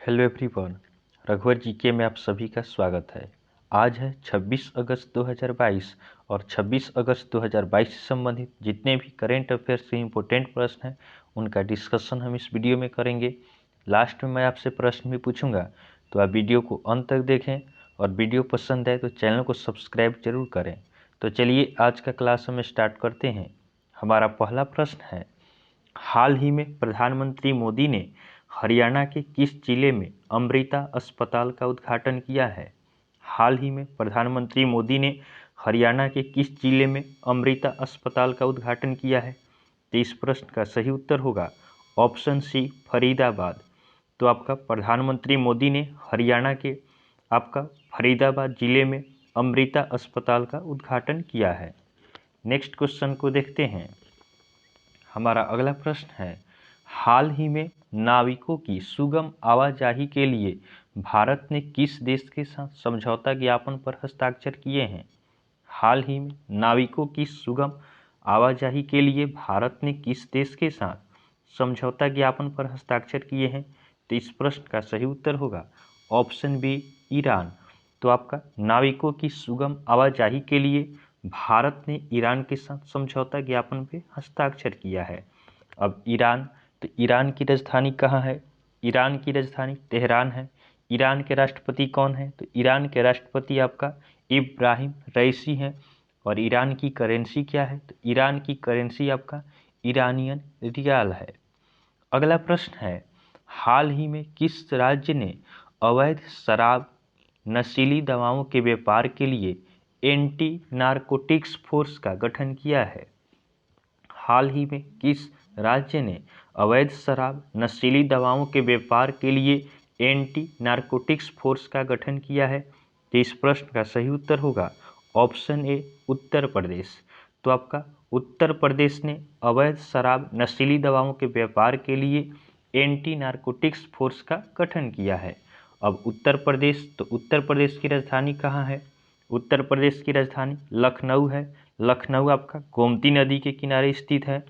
Hello everyone, रघुवर GK में आप सभी का स्वागत है। आज है 26 अगस्त 2022 और 26 अगस्त 2022 से संबंधित जितने भी करेंट अफेयर्स के इम्पोर्टेंट प्रश्न हैं उनका डिस्कशन हम इस वीडियो में करेंगे। लास्ट में मैं आपसे प्रश्न भी पूछूंगा, तो आप वीडियो को अंत तक देखें और वीडियो पसंद आए तो चैनल को सब्सक्राइब जरूर करें। तो चलिए आज का क्लास हम स्टार्ट करते हैं। हमारा पहला प्रश्न है, हाल ही में प्रधानमंत्री मोदी ने हरियाणा के किस जिले में अमृता अस्पताल का उद्घाटन किया है? हाल ही में प्रधानमंत्री मोदी ने हरियाणा के किस जिले में अमृता अस्पताल का उद्घाटन किया है? तो इस प्रश्न का सही उत्तर होगा ऑप्शन सी, फरीदाबाद। तो आपका प्रधानमंत्री मोदी ने हरियाणा के आपका फरीदाबाद जिले में अमृता अस्पताल का उद्घाटन किया है। नेक्स्ट क्वेश्चन को देखते हैं। हमारा अगला प्रश्न है, हाल ही में नाविकों की सुगम आवाजाही के लिए भारत ने किस देश के साथ समझौता ज्ञापन पर हस्ताक्षर किए हैं? हाल ही में नाविकों की सुगम आवाजाही के लिए भारत ने किस देश के साथ समझौता ज्ञापन पर हस्ताक्षर किए हैं? तो इस प्रश्न का सही उत्तर होगा ऑप्शन बी, ईरान। तो आपका नाविकों की सुगम आवाजाही के लिए भारत ने ईरान के साथ समझौता ज्ञापन पे हस्ताक्षर किया है। अब ईरान, तो ईरान की राजधानी कहाँ है? ईरान की राजधानी तेहरान है। ईरान के राष्ट्रपति कौन है? तो ईरान के राष्ट्रपति आपका इब्राहिम रईसी हैं। और ईरान की करेंसी क्या है? तो ईरान की करेंसी आपका ईरानियन रियाल है। अगला प्रश्न है, हाल ही में किस राज्य ने अवैध शराब, नशीली दवाओं के व्यापार के लिए एंटी नारकोटिक्स फोर्स का गठन किया है? हाल ही में किस राज्य ने अवैध शराब, नशीली दवाओं के व्यापार के लिए एंटी नारकोटिक्स फोर्स का गठन किया है? तो इस प्रश्न का सही उत्तर होगा ऑप्शन ए, उत्तर प्रदेश। तो आपका उत्तर प्रदेश ने अवैध शराब, नशीली दवाओं के व्यापार के लिए एंटी नारकोटिक्स फोर्स का गठन किया है। अब उत्तर प्रदेश, तो उत्तर प्रदेश की राजधानी कहाँ है? उत्तर प्रदेश की राजधानी लखनऊ है। लखनऊ आपका गोमती नदी के किनारे स्थित है।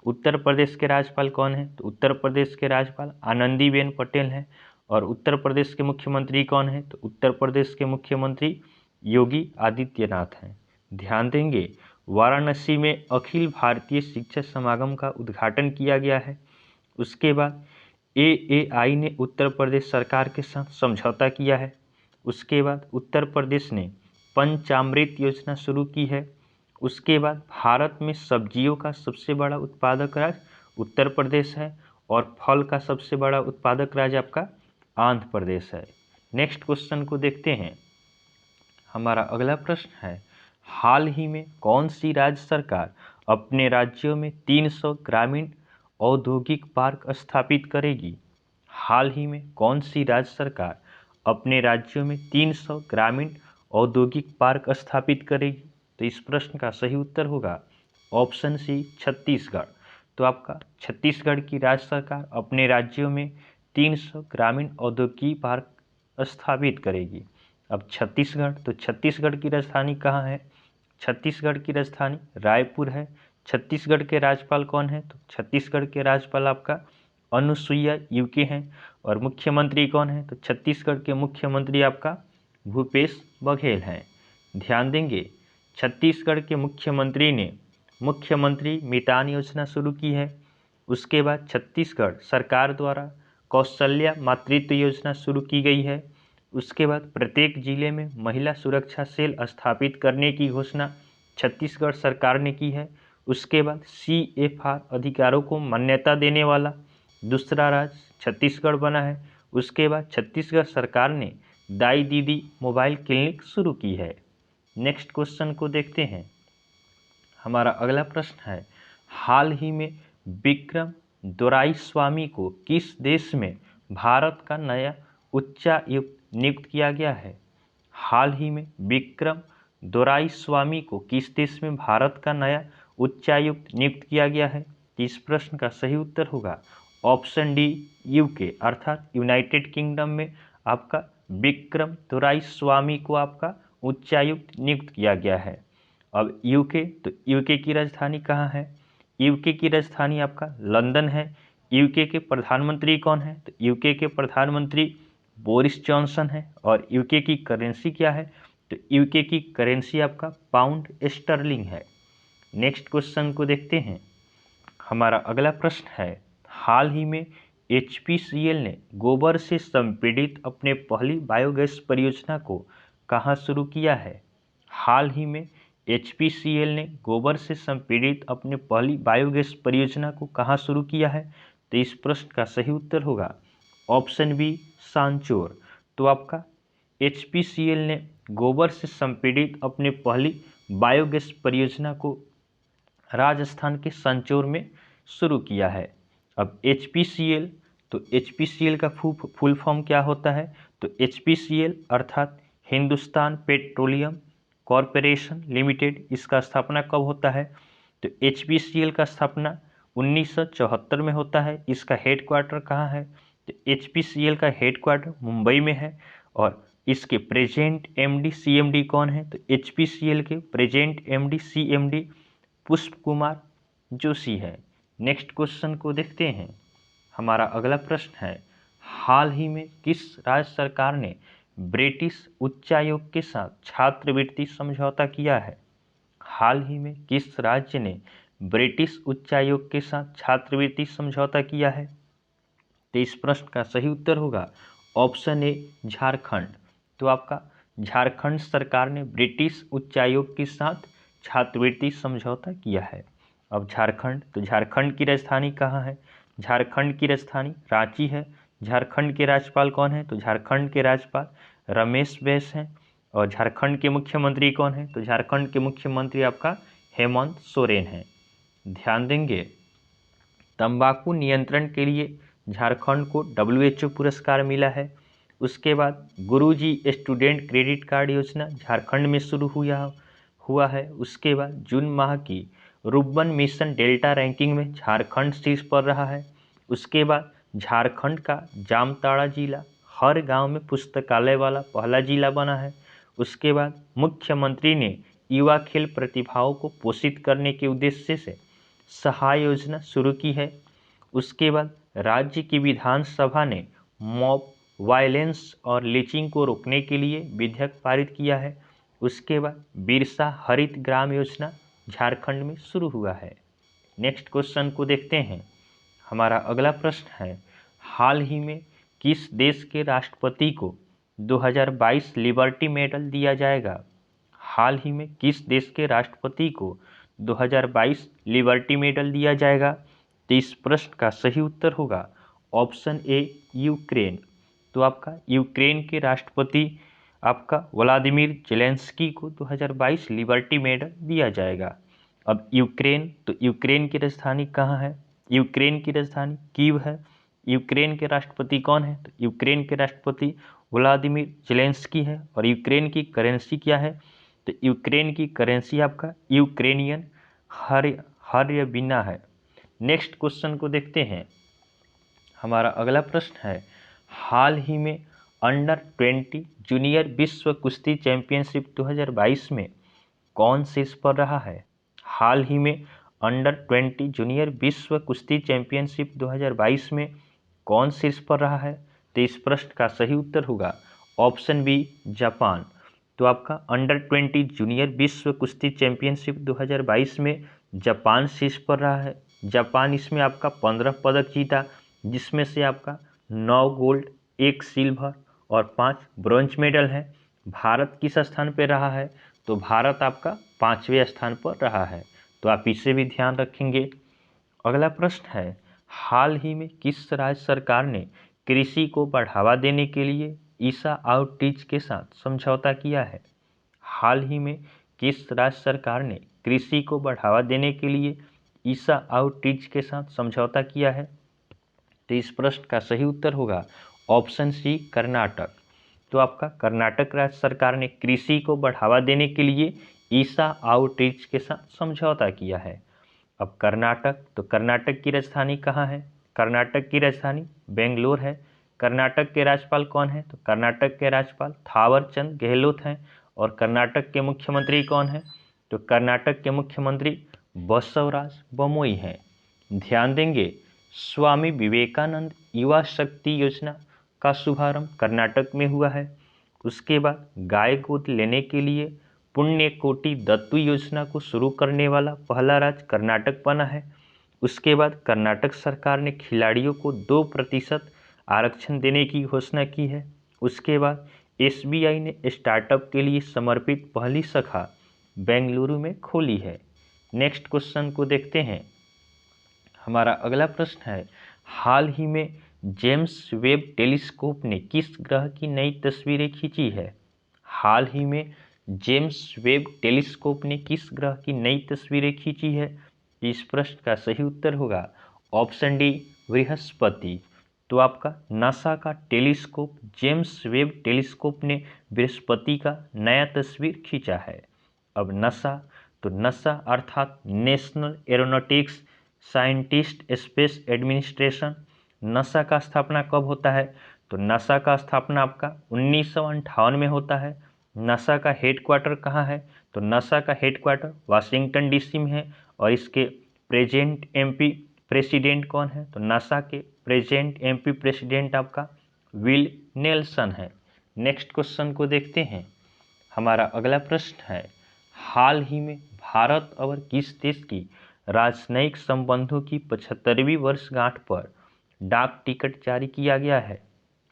उत्तर प्रदेश के राज्यपाल कौन है? तो उत्तर प्रदेश के राज्यपाल आनंदीबेन पटेल हैं। और उत्तर प्रदेश के मुख्यमंत्री कौन है? तो उत्तर प्रदेश के मुख्यमंत्री योगी आदित्यनाथ हैं। ध्यान देंगे, वाराणसी में अखिल भारतीय शिक्षक समागम का उद्घाटन किया गया है। उसके बाद एएआई ने उत्तर प्रदेश सरकार के साथ समझौता किया है। उसके बाद उत्तर प्रदेश ने पंचामृत योजना शुरू की है। उसके बाद भारत में सब्जियों का सबसे बड़ा उत्पादक राज्य उत्तर प्रदेश है और फल का सबसे बड़ा उत्पादक राज्य आपका आंध्र प्रदेश है। नेक्स्ट क्वेश्चन को देखते हैं। हमारा अगला प्रश्न है, हाल ही में कौन सी राज्य सरकार अपने राज्यों में 300 ग्रामीण औद्योगिक पार्क स्थापित करेगी? हाल ही में कौन सी राज्य सरकार अपने राज्यों में 300 ग्रामीण औद्योगिक पार्क स्थापित करेगी? तो इस प्रश्न का सही उत्तर होगा ऑप्शन सी, छत्तीसगढ़। तो आपका छत्तीसगढ़ की राज्य सरकार अपने राज्यों में 300 ग्रामीण औद्योगिक पार्क स्थापित करेगी। अब छत्तीसगढ़, तो छत्तीसगढ़ की राजधानी कहाँ है? छत्तीसगढ़ की राजधानी रायपुर है। छत्तीसगढ़ के राज्यपाल कौन है? तो छत्तीसगढ़ के राज्यपाल आपका अनुसुईया उइके हैं। और मुख्यमंत्री कौन है? तो छत्तीसगढ़ के मुख्यमंत्री आपका भूपेश बघेल हैं। ध्यान देंगे, छत्तीसगढ़ के मुख्यमंत्री ने मुख्यमंत्री मितान योजना शुरू की है। उसके बाद छत्तीसगढ़ सरकार द्वारा कौशल्या मातृत्व योजना शुरू की गई है। उसके बाद प्रत्येक जिले में महिला सुरक्षा सेल स्थापित करने की घोषणा छत्तीसगढ़ सरकार ने की है। उसके बाद CFR अधिकारों को मान्यता देने वाला दूसरा राज्य छत्तीसगढ़ बना है। उसके बाद छत्तीसगढ़ सरकार ने दाई दीदी मोबाइल क्लिनिक शुरू की है। नेक्स्ट क्वेश्चन को देखते हैं। हमारा अगला प्रश्न है, हाल ही में विक्रम दोराईस्वामी को किस देश में भारत का नया उच्चायुक्त नियुक्त किया गया है? हाल ही में विक्रम दोराईस्वामी को किस देश में भारत का नया उच्चायुक्त नियुक्त किया गया है? इस प्रश्न का सही उत्तर होगा ऑप्शन डी, यूके अर्थात यूनाइटेड किंगडम में आपका विक्रम दोराईस्वामी को आपका उच्चायुक्त नियुक्त किया गया है। अब यूके, तो यूके की राजधानी कहाँ है? यूके की राजधानी आपका लंदन है। यूके के प्रधानमंत्री कौन है? तो यूके के प्रधानमंत्री बोरिस जॉनसन है। और यूके की करेंसी क्या है? तो यूके की करेंसी आपका पाउंड स्टर्लिंग है। नेक्स्ट क्वेश्चन को देखते हैं। हमारा अगला प्रश्न है, हाल ही में एचपीसीएल ने गोबर से संपीड़ित अपने पहली बायोगैस परियोजना को कहाँ शुरू किया है? हाल ही में एचपीसीएल ने गोबर से संपीड़ित अपने पहली बायोगैस परियोजना को कहाँ शुरू किया है? तो इस प्रश्न का सही उत्तर होगा ऑप्शन बी, सांचौर। तो आपका एचपीसीएल ने गोबर से संपीड़ित अपनी पहली बायोगैस परियोजना को राजस्थान के सांचौर में शुरू किया है। अब एचपीसीएल, तो एचपीसीएल का फुल फॉर्म क्या होता है? तो एचपीसीएल अर्थात हिंदुस्तान पेट्रोलियम कॉरपोरेशन लिमिटेड, इसका स्थापना कब होता है? तो एचपीसीएल का स्थापना 1974 में होता है। इसका हेडक्वार्टर कहाँ है? तो एचपीसीएल का हेडक्वार्टर मुंबई में है। और इसके प्रेजेंट एमडी सीएमडी कौन है? तो एचपीसीएल के प्रेजेंट एमडी सीएमडी पुष्प कुमार जोशी है। नेक्स्ट क्वेश्चन को देखते हैं। हमारा अगला प्रश्न है, हाल ही में किस राज्य सरकार ने ब्रिटिश उच्चायोग के साथ छात्रवृत्ति समझौता किया है? हाल ही में किस राज्य ने ब्रिटिश उच्चायोग के साथ छात्रवृत्ति समझौता किया है? तो इस प्रश्न का सही उत्तर होगा ऑप्शन ए, झारखंड। तो आपका झारखंड सरकार ने ब्रिटिश उच्चायोग के साथ छात्रवृत्ति समझौता किया है। अब झारखंड, तो झारखंड की राजधानी कहाँ है? झारखंड की राजधानी रांची है। झारखंड के राज्यपाल कौन है? तो झारखंड के राज्यपाल रमेश बैस हैं। और झारखंड के मुख्यमंत्री कौन है? तो झारखंड के मुख्यमंत्री आपका हेमंत सोरेन है। ध्यान देंगे, तंबाकू नियंत्रण के लिए झारखंड को WHO पुरस्कार मिला है। उसके बाद गुरुजी स्टूडेंट क्रेडिट कार्ड योजना झारखंड में शुरू हुआ है। उसके बाद जून माह की रुर्बन मिशन डेल्टा रैंकिंग में झारखंड शीर्ष पर रहा है। उसके बाद झारखंड का जामताड़ा जिला हर गांव में पुस्तकालय वाला पहला जिला बना है। उसके बाद मुख्यमंत्री ने युवा खेल प्रतिभाओं को पोषित करने के उद्देश्य से सहाय योजना शुरू की है। उसके बाद राज्य की विधानसभा ने मॉब वायलेंस और लीचिंग को रोकने के लिए विधेयक पारित किया है। उसके बाद बिरसा हरित ग्राम योजना झारखंड में शुरू हुआ है। नेक्स्ट क्वेश्चन को देखते हैं। हमारा अगला प्रश्न है, हाल ही में किस देश के राष्ट्रपति को 2022 लिबर्टी मेडल दिया जाएगा? हाल ही में किस देश के राष्ट्रपति को 2022 लिबर्टी मेडल दिया जाएगा? तो इस प्रश्न का सही उत्तर होगा ऑप्शन ए, यूक्रेन। तो आपका यूक्रेन के राष्ट्रपति आपका व्लादिमीर जेलेंस्की को 2022 लिबर्टी मेडल दिया जाएगा। अब यूक्रेन, तो यूक्रेन की राजधानी कहाँ है? यूक्रेन की राजधानी कीव है। यूक्रेन के राष्ट्रपति कौन है? तो यूक्रेन के राष्ट्रपति व्लादिमीर जेलेंस्की है। और यूक्रेन की करेंसी क्या है? तो यूक्रेन की करेंसी आपका यूक्रेनियन हर्यबिना है। नेक्स्ट क्वेश्चन को देखते हैं। हमारा अगला प्रश्न है, हाल ही में अंडर 20 जूनियर विश्व कुश्ती चैंपियनशिप 2022 में कौन शीर्ष पर रहा है? हाल ही में अंडर 20 जूनियर विश्व कुश्ती चैंपियनशिप 2022 में कौन शीर्ष पर रहा है? तो इस प्रश्न का सही उत्तर होगा ऑप्शन बी, जापान। तो आपका अंडर 20 जूनियर विश्व कुश्ती चैंपियनशिप 2022 में जापान शीर्ष पर रहा है। जापान इसमें आपका 15 पदक जीता, जिसमें से आपका 9 गोल्ड, 1 सिल्वर और 5 ब्रॉन्ज मेडल है। भारत किस स्थान पर रहा है? तो भारत आपका 5वें स्थान पर रहा है। तो आप इसे भी ध्यान रखेंगे। अगला प्रश्न है, हाल ही में किस राज्य सरकार ने कृषि को बढ़ावा देने के लिए ईसा आउटरीच के साथ समझौता किया है? हाल ही में किस राज्य सरकार ने कृषि को बढ़ावा देने के लिए ईसा आउटरीच के साथ समझौता किया है? तो इस प्रश्न का सही उत्तर होगा ऑप्शन सी, कर्नाटक। तो आपका कर्नाटक राज्य सरकार ने कृषि को बढ़ावा देने के लिए ईसा आउटरीच के साथ समझौता किया है। अब कर्नाटक, तो कर्नाटक की राजधानी कहाँ है? कर्नाटक की राजधानी बेंगलोर है। कर्नाटक के राज्यपाल कौन है? तो कर्नाटक के राज्यपाल थावरचंद गहलोत हैं। और कर्नाटक के मुख्यमंत्री कौन है? तो कर्नाटक के मुख्यमंत्री बसवराज बोम्मई हैं। ध्यान देंगे, स्वामी विवेकानंद युवा शक्ति योजना का शुभारंभ कर्नाटक में हुआ है। उसके बाद गाय गोद लेने के लिए पुण्य कोटि दत्तू योजना को शुरू करने वाला पहला राज्य कर्नाटक बना है। उसके बाद कर्नाटक सरकार ने खिलाड़ियों को 2% आरक्षण देने की घोषणा की है। उसके बाद एसबीआई ने स्टार्टअप के लिए समर्पित पहली शाखा बेंगलुरु में खोली है। नेक्स्ट क्वेश्चन को देखते हैं। हमारा अगला प्रश्न है, हाल ही में जेम्स वेब टेलीस्कोप ने किस ग्रह की नई तस्वीरें खींची है? हाल ही में जेम्स वेब टेलीस्कोप ने किस ग्रह की नई तस्वीरें खींची है? इस प्रश्न का सही उत्तर होगा ऑप्शन डी, बृहस्पति। तो आपका नासा का टेलीस्कोप जेम्स वेब टेलीस्कोप ने बृहस्पति का नया तस्वीर खींचा है। अब नासा अर्थात national aeronautics scientist space administration, NASA का स्थापना कब होता है? तो नासा का स्थापना आपका 1958 में होता है। नासा का हेडक्वार्टर कहाँ है? तो नासा का हेडक्वार्टर वाशिंगटन डीसी में है। और इसके प्रेजेंट एमपी प्रेसिडेंट कौन है? तो नासा के प्रेजेंट एमपी प्रेसिडेंट आपका विल नेल्सन है। नेक्स्ट क्वेश्चन को देखते हैं। हमारा अगला प्रश्न है, हाल ही में भारत और किस देश की राजनयिक संबंधों की 75वीं वर्षगांठ पर डाक टिकट जारी किया गया है?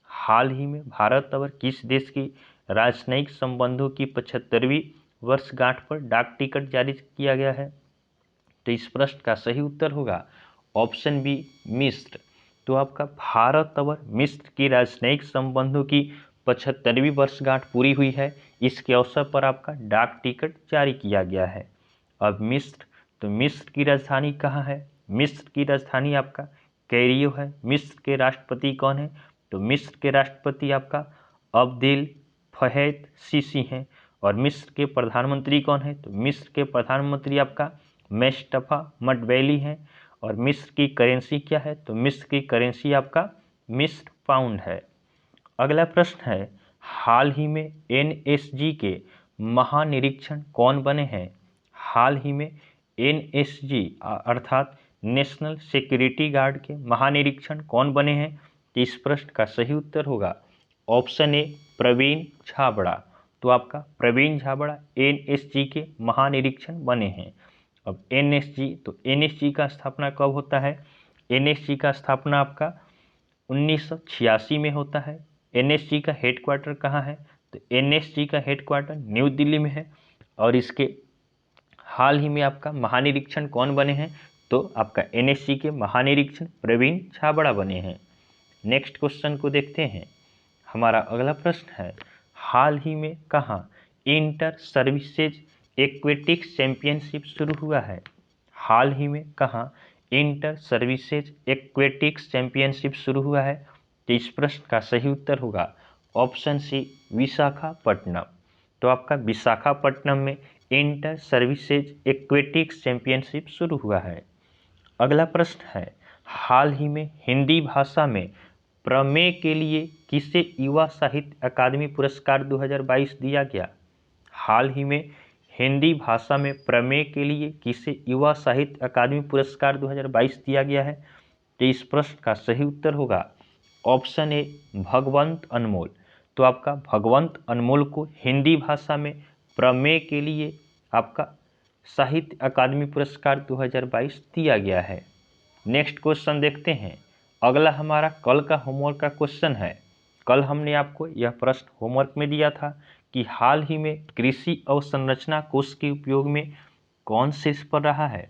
हाल ही में भारत और किस देश की राजनयिक संबंधों की 75वीं वर्षगांठ पर डाक टिकट जारी किया गया है? तो इस प्रश्न का सही उत्तर होगा ऑप्शन बी, मिस्र। तो आपका भारत और मिस्र की राजनयिक संबंधों की 75वीं वर्षगांठ पूरी हुई है। इसके अवसर पर आपका डाक टिकट जारी किया गया है। अब मिस्र, तो मिस्र की राजधानी कहाँ है? मिस्र की राजधानी आपका कैरियो है। मिस्र के राष्ट्रपति कौन है? तो मिस्र के राष्ट्रपति आपका अब्देल फहद सीसी हैं। और मिस्र के प्रधानमंत्री कौन है? तो मिस्र के प्रधानमंत्री आपका मुस्तफा मटवैली हैं। और मिस्र की करेंसी क्या है? तो मिस्र की करेंसी आपका मिस्र पाउंड है। अगला प्रश्न है, हाल ही में एनएसजी के महानिरीक्षण कौन बने हैं? हाल ही में एनएसजी अर्थात नेशनल सिक्योरिटी गार्ड के महानिरीक्षण कौन बने हैं? तो इस प्रश्न का सही उत्तर होगा ऑप्शन ए, प्रवीण छाबड़ा। तो आपका प्रवीण छाबड़ा एनएसजी के महानिरीक्षण बने हैं। अब एनएसजी, तो एनएसजी का स्थापना कब होता है? एनएसजी का स्थापना आपका 1986 में होता है। एनएसजी का हेडक्वार्टर कहाँ है? तो एनएसजी का हेडक्वार्टर न्यू दिल्ली में है। और इसके हाल ही में आपका महानिरीक्षण कौन बने हैं? तो आपका एनएसजी के महानिरीक्षण प्रवीण छाबड़ा बने हैं। नेक्स्ट क्वेश्चन को देखते हैं। हमारा अगला प्रश्न है, हाल ही में कहाँ इंटर सर्विसेज एक्वेटिक्स चैंपियनशिप शुरू हुआ है? हाल ही में कहाँ इंटर सर्विसेज एक्वेटिक्स चैंपियनशिप शुरू हुआ है? तो इस प्रश्न का सही उत्तर होगा ऑप्शन सी, विशाखापट्टनम। तो आपका विशाखापट्टनम में इंटर सर्विसेज एक्वेटिक्स चैंपियनशिप शुरू हुआ है। अगला प्रश्न है, हाल ही में हिंदी भाषा में प्रमेय के लिए किसे युवा साहित्य अकादमी पुरस्कार 2022 दिया गया? हाल ही में हिंदी भाषा में प्रमेय के लिए किसे युवा साहित्य अकादमी पुरस्कार 2022 दिया गया है? तो इस प्रश्न का सही उत्तर होगा ऑप्शन ए, भगवंत अनमोल। तो आपका भगवंत अनमोल को हिंदी भाषा में प्रमेय के लिए आपका साहित्य अकादमी पुरस्कार 2022 दिया गया है। नेक्स्ट क्वेश्चन देखते हैं। अगला हमारा कल का होमवर्क का क्वेश्चन है। कल हमने आपको यह प्रश्न होमवर्क में दिया था कि हाल ही में कृषि अवसंरचना कोष के उपयोग में कौन शीर्ष पर रहा है?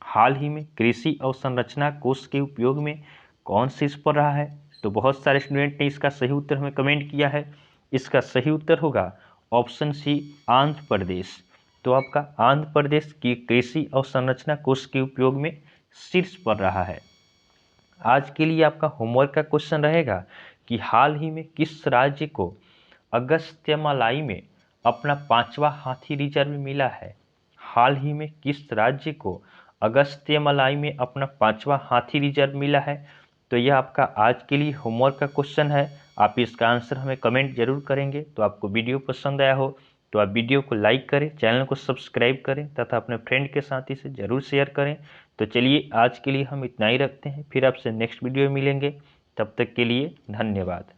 हाल ही में कृषि अवसंरचना कोष के उपयोग में कौन शीर्ष पर रहा है? तो बहुत सारे स्टूडेंट ने इसका सही उत्तर हमें कमेंट किया है। इसका सही उत्तर होगा ऑप्शन सी, आंध्र प्रदेश। तो आपका आंध्र प्रदेश की कृषि अवसंरचना कोष के उपयोग में शीर्ष पर रहा है। आज के लिए आपका होमवर्क का क्वेश्चन रहेगा कि हाल ही में किस राज्य को अगस्त्यमालाई में अपना 5वां हाथी रिजर्व मिला है? हाल ही में किस राज्य को अगस्त्यमालाई में अपना 5वां हाथी रिजर्व मिला है? तो यह आपका आज के लिए होमवर्क का क्वेश्चन है। आप इसका आंसर हमें कमेंट जरूर करेंगे। तो आपको वीडियो पसंद आया हो तो आप वीडियो को लाइक करें, चैनल को सब्सक्राइब करें तथा अपने फ्रेंड के साथ इसे जरूर शेयर करें तो चलिए आज के लिए हम इतना ही रखते हैं, फिर आपसे नेक्स्ट वीडियो में मिलेंगे। तब तक के लिए धन्यवाद।